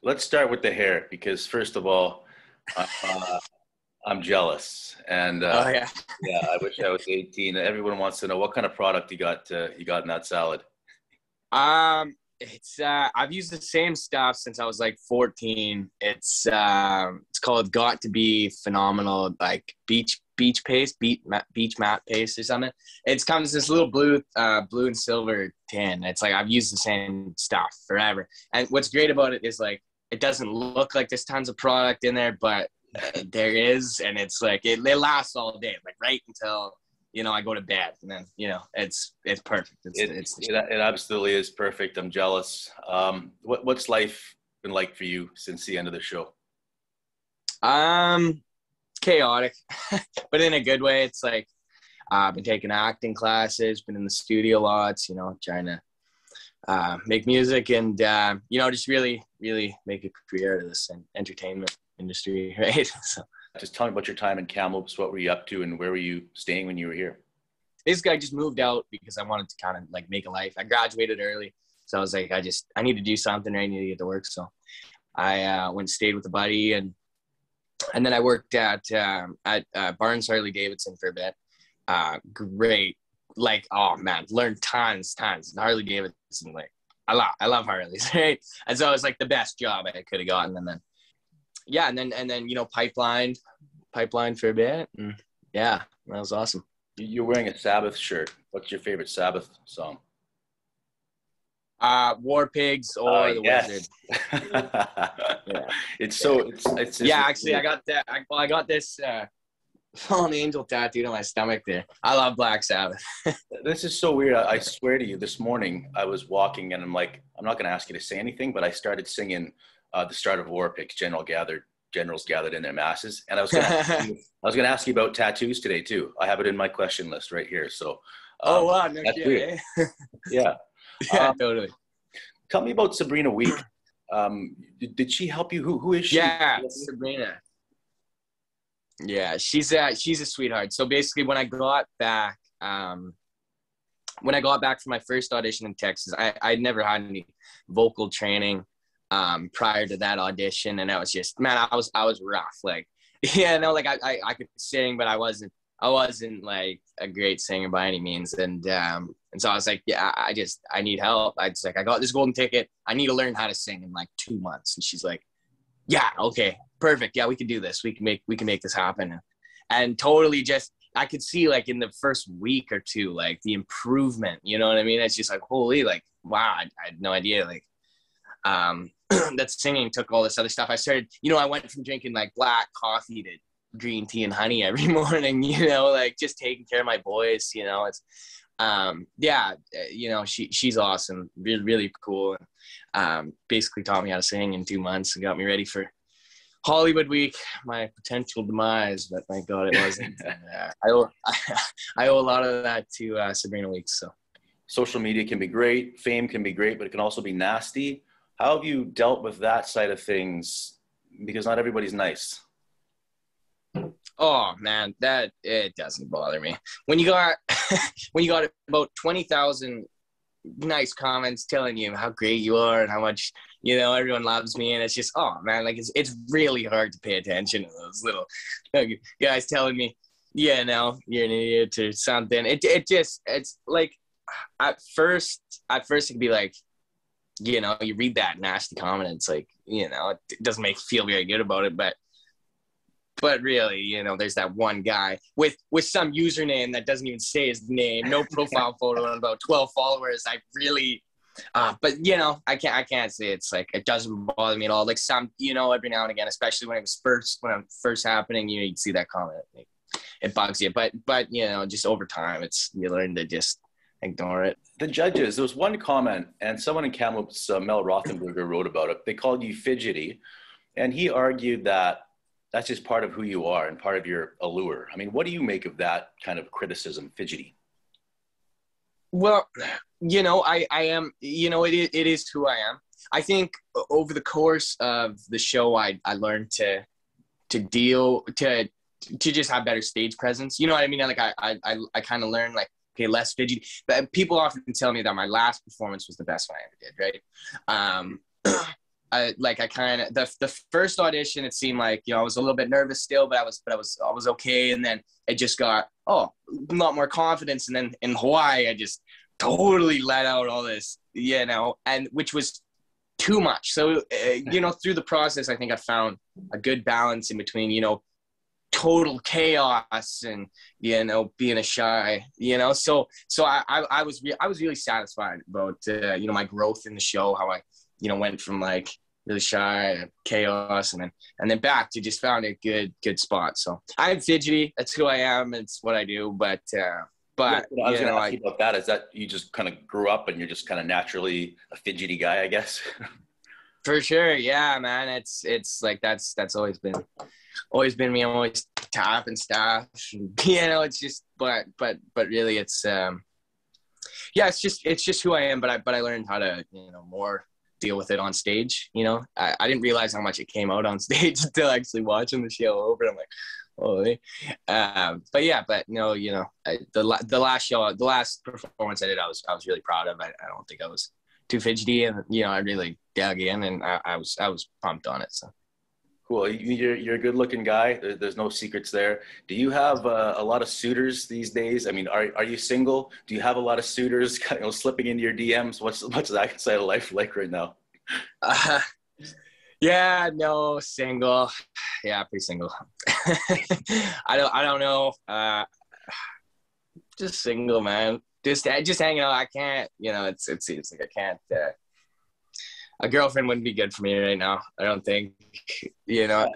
let's start with the hair because first of all, uh, I'm jealous, and Oh yeah. yeah, I wish I was 18. Everyone wants to know what kind of product you got in that salad. It's I've used the same stuff since I was like 14. It's called Got to Be Phenomenal, like beach paste, beach matte paste or something. It's comes this little blue and silver tin. It's like I've used the same stuff forever. And what's great about it is like it doesn't look like there's tons of product in there, but there is, and it's like it lasts all day, like right until I go to bed, and then it's perfect. It absolutely is perfect. I'm jealous. What's life been like for you since the end of the show? Chaotic, but in a good way. It's like I've been taking acting classes, been in the studio lots, trying to make music and just really make a career out of this entertainment industry, right? So just tell me about your time in Kamloops. What were you up to, and where were you staying when you were here? Basically, I just moved out because I wanted to kind of like make a life. I graduated early, so I was like, I need to do something. I need to get to work. So I went and stayed with a buddy, and then I worked at Barnes Harley Davidson for a bit. Great, like, oh man, learned tons. Harley Davidson, like I love Harleys, right? And so it was like the best job I could have gotten, and then. Yeah, and then pipeline for a bit. And yeah, that was awesome. You're wearing a Sabbath shirt. What's your favorite Sabbath song? War Pigs or The yes. Wizard. Yeah. It's yeah, actually I got that. I got this fallen angel tattooed on my stomach there. I love Black Sabbath. This is so weird. I swear to you, this morning I was walking and I'm like, I'm not gonna ask you to say anything, but I started singing the start of War Pigs, generals gathered in their masses. And I was gonna ask you about tattoos today too. I have it in my question list right here. So oh wow, no that's shit, weird. Eh? Yeah. Yeah, totally. Tell me about Sabrina Weeks. Did she help you? Who is she? Yeah, Sabrina. Yeah, she's a sweetheart. So basically when I got back from my first audition in Texas, I'd never had any vocal training prior to that audition, and I was just, man, I was rough. Like, yeah, no, like I could sing, but I wasn't like a great singer by any means. And so I was like, yeah, I need help. I got this golden ticket. I need to learn how to sing in like 2 months. And she's like, yeah, okay, perfect. Yeah, we can do this. We can make this happen. And totally just, I could see like in the first week or two, like the improvement, you know what I mean? It's just like, holy, like, wow, I had no idea. Like, that singing took all this other stuff. I started, I went from drinking like black coffee to green tea and honey every morning, like just taking care of my boys, it's, she's awesome. Really, really cool. Basically taught me how to sing in 2 months and got me ready for Hollywood Week, my potential demise, but thank God it wasn't. I owe a lot of that to Sabrina Weeks. So social media can be great, fame can be great, but it can also be nasty. How have you dealt with that side of things? Because not everybody's nice. Oh man, that it doesn't bother me. When you got about 20,000 nice comments telling you how great you are and how much everyone loves me, and it's just, oh man, like it's really hard to pay attention to those little guys telling me, yeah, no, you're an idiot or something. It's like at first it could be like, you read that nasty comment, it's like, it doesn't make you feel very good about it, but really, there's that one guy with some username that doesn't even say his name, no profile photo, and about 12 followers. I really, but I can't say it's like, it doesn't bother me at all. Like some, every now and again, especially when it was first happening, you'd see that comment, like, it bugs you, but just over time, you learn to just ignore it. The judges, there was one comment, and someone in Kamloops, Mel Rothenberger, wrote about it. They called you fidgety, and he argued that that's just part of who you are and part of your allure. I mean, what do you make of that kind of criticism, fidgety? Well, I am, it is who I am. I think over the course of the show, I learned to just have better stage presence. You know what I mean? Like I kind of learned like, okay, less fidgety. But people often tell me that my last performance was the best one I ever did, right? I kind of the first audition, it seemed like, you know, I was a little bit nervous still, but I was okay. And then it just got a lot more confidence. And then in Hawaii, I just totally let out all this, you know, and which was too much. So you know, through the process, I think I found a good balance in between, you know, total chaos and, you know, being a shy, you know. So I was really satisfied about you know, my growth in the show, how I, you know, went from like really shy, chaos, and then back to just found a good spot. So I'm fidgety. That's who I am. It's what I do. But yeah, I was going to ask you about that. Is that you just kind of grew up and you're just kind of naturally a fidgety guy, I guess? For sure, yeah, man. It's like that's always been me. I'm always tapping stuff. You know, it's just but really, it's yeah, it's just who I am. But I learned how to, you know, more deal with it on stage. You know, I didn't realize how much it came out on stage until actually watching the show over. I'm like, holy. But yeah, but no, you know, the last performance I did, I was really proud of. I don't think I was too fidgety, and, you know, I really dug in, and I was pumped on it. So cool. You're a good looking guy. There's no secrets there. Do you have a lot of suitors these days? I mean, are you single? Do you have a lot of suitors, you know, slipping into your DMs? What's that side of life like right now? Yeah, no, single. Yeah, pretty single. I don't know. Just single, man. Just hanging out. I can't, you know, it's like I can't. A girlfriend wouldn't be good for me right now, I don't think. You know,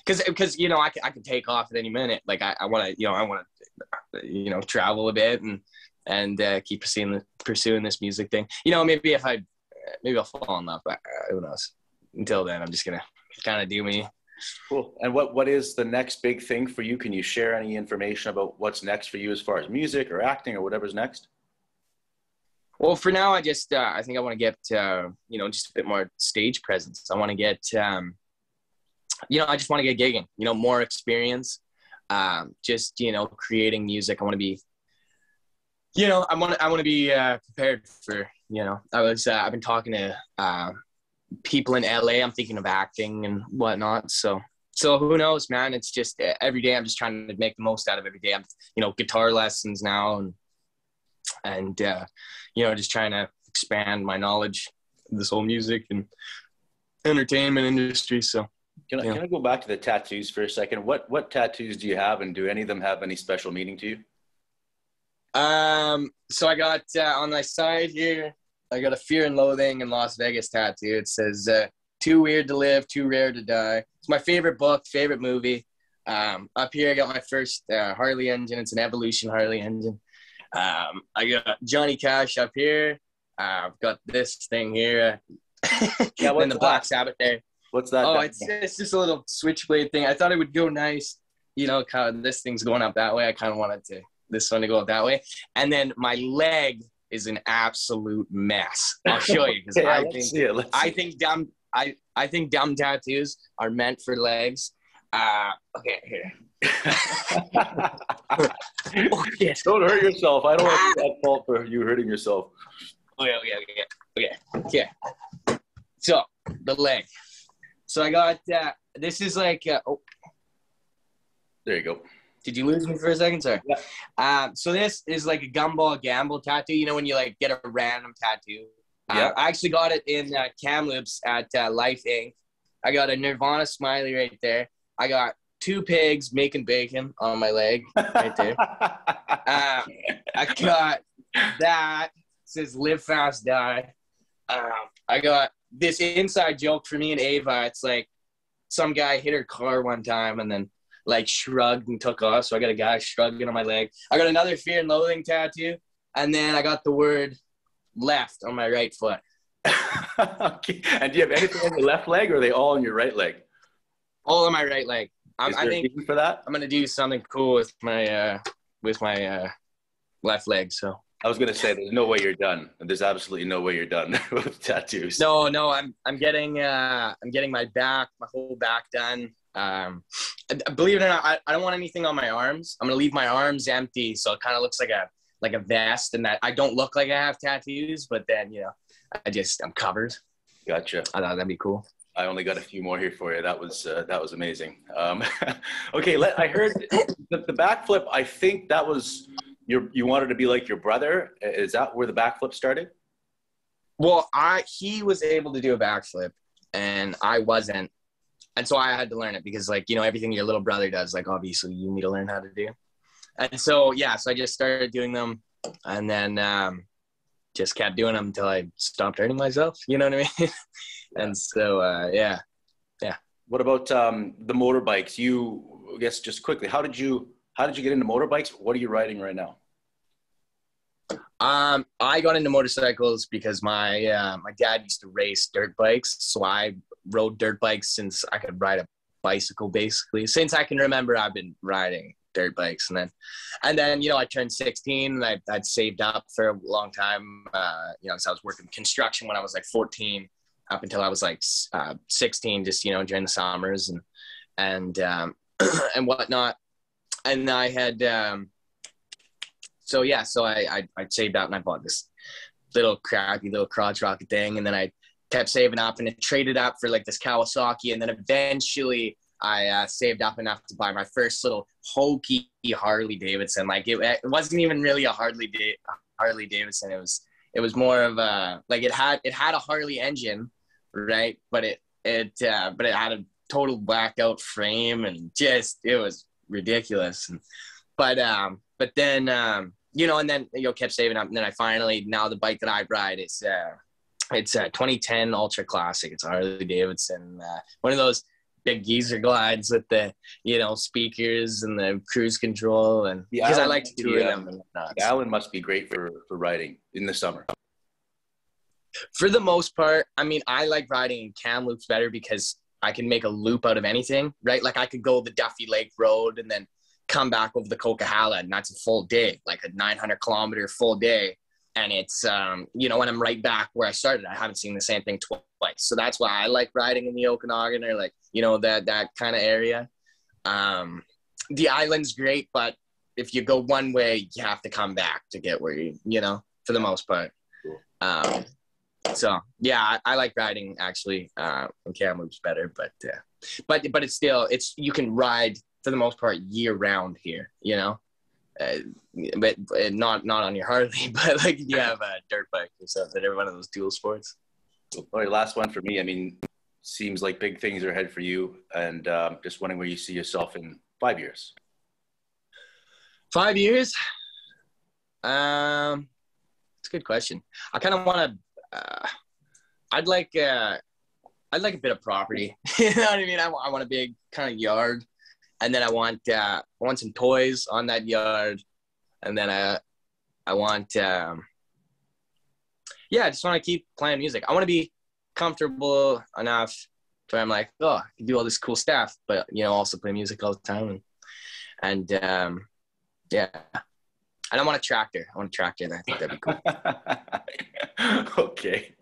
because you know, I can take off at any minute. Like I want to travel a bit and keep pursuing this music thing. You know, maybe I'll fall in love, but who knows? Until then, I'm just gonna kind of do me. Cool. And what is the next big thing for you? Can you share any information about what's next for you as far as music or acting or whatever's next? Well, for now, I just I think I want to get you know, just a bit more stage presence. I want to get you know, I just want to get gigging. You know, more experience. Just, you know, creating music. I want to be, you know, I want to be prepared for, you know. I've been talking to people in LA. I'm thinking of acting and whatnot. So who knows, man? It's just every day I'm just trying to make the most out of every day. I'm, you know, guitar lessons now and you know, just trying to expand my knowledge of this whole music and entertainment industry. So can I go back to the tattoos for a second? What tattoos do you have, and do any of them have any special meaning to you? So I got on my side here, I got a Fear and Loathing in Las Vegas tattoo. It says, too weird to live, too rare to die. It's my favorite book, favorite movie. Up here, I got my first Harley engine. It's an Evolution Harley engine. I got Johnny Cash up here. I've got this thing here. Yeah, and the Black Sabbath there. What's that? Oh, it's just a little switchblade thing. I thought it would go nice. You know, kind of this thing's going up that way. I kind of wanted this one to go up that way. And then my leg is an absolute mess. I'll show you, because yeah, I think dumb tattoos are meant for legs. Okay, here. Oh, yes. Don't hurt yourself. I don't want to be at fault for you hurting yourself. Okay. So the leg. So I got this is like there you go. Did you lose me for a second? Sorry. Yeah. So this is like a gumball gamble tattoo. You know, when you like get a random tattoo. Yeah. I actually got it in Kamloops at Life Inc. I got a Nirvana smiley right there. I got 2 pigs making bacon on my leg right there. I got that. It says live fast, die. I got this inside joke for me and Ava. It's like some guy hit her car one time and then like shrugged and took off. So I got a guy shrugging on my leg. I got another Fear and Loathing tattoo. And then I got the word left on my right foot. Okay. And do you have anything on your left leg, or are they all on your right leg? All on my right leg. I think for that, I'm gonna do something cool with my left leg. So I was gonna say, there's no way you're done. There's absolutely no way you're done with tattoos. No, I'm getting my whole back done. Believe it or not, I don't want anything on my arms. I'm gonna leave my arms empty, so it kind of looks like a vest, and that I don't look like I have tattoos, but then, you know, I'm covered. Gotcha. I thought that'd be cool. I only got a few more here for you. That was amazing. Okay, I heard the backflip. I think that was you wanted to be like your brother. Is that where the backflip started? Well, he was able to do a backflip, and I wasn't, and so I had to learn it because, like, you know, everything your little brother does, like, obviously you need to learn how to do. And so so I just started doing them, and then just kept doing them until I stopped hurting myself. You know what I mean? And so yeah. What about the motorbikes? I guess just quickly, how did you get into motorbikes? What are you riding right now? I got into motorcycles because my dad used to race dirt bikes, so I rode dirt bikes since I could ride a bicycle. Basically, since I can remember, I've been riding dirt bikes, and then you know, I turned 16, and I'd saved up for a long time. You know, so I was working construction when I was like 14, up until I was like 16, just, you know, during the summers and and whatnot. And I had so I saved up, and I bought this crappy little crotch rocket thing, and then I kept saving up, and it traded up for like this Kawasaki, and then eventually I saved up enough to buy my first little hokey Harley Davidson. Like it wasn't even really a Harley Davidson. It was more of a, like, it had a Harley engine, right? But it had a total whacked out frame, and just, it was ridiculous. But then you know, and then, you know, kept saving up, and then I finally, now the bike that I ride, it's a 2010 Ultra Classic. It's a Harley Davidson, one of those big geezer glides with the, you know, speakers and the cruise control, and because I like to tour them. The Allen must be great for riding in the summer. For the most part, I mean, I like riding in Kamloops better because I can make a loop out of anything, right? Like I could go the Duffy Lake Road and then come back over the Coquihalla, and that's a full day, like a 900-kilometer full day. And it's, you know, when I'm right back where I started, I haven't seen the same thing twice. So that's why I like riding in the Okanagan, or like, you know, that kind of area. The island's great, but if you go one way, you have to come back to get where you know, for the most part. So yeah, I like riding actually in Kamloops better, but it's still, you can ride for the most part year round here, you know. But not on your Harley, but like you have a dirt bike or something, or one of those dual sports. All right, last one for me. I mean, seems like big things are ahead for you, and just wondering where you see yourself in 5 years. 5 years? It's a good question. I kind of want to. I'd like a bit of property. You know what I mean? I want a big kind of yard. And then I want some toys on that yard, and then I want I just want to keep playing music. I want to be comfortable enough where I'm like, oh, I can do all this cool stuff, but, you know, also play music all the time, and yeah. And I want a tractor. And I think that'd be cool. Okay.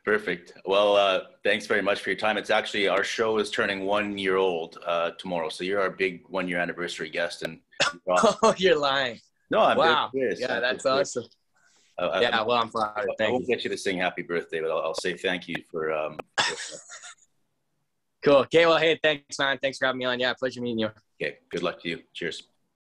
Perfect. Well, thanks very much for your time. It's actually, our show is turning 1 year old tomorrow. So you're our big 1 year anniversary guest. And oh, you're lying. No, I'm wow. serious. Yeah, that's awesome. Well, I'm flattered. I won't get you to sing happy birthday, but I'll say thank you for cool. Okay, well, hey, thanks, man. Thanks for having me on. Yeah, pleasure meeting you. Okay, good luck to you. Cheers.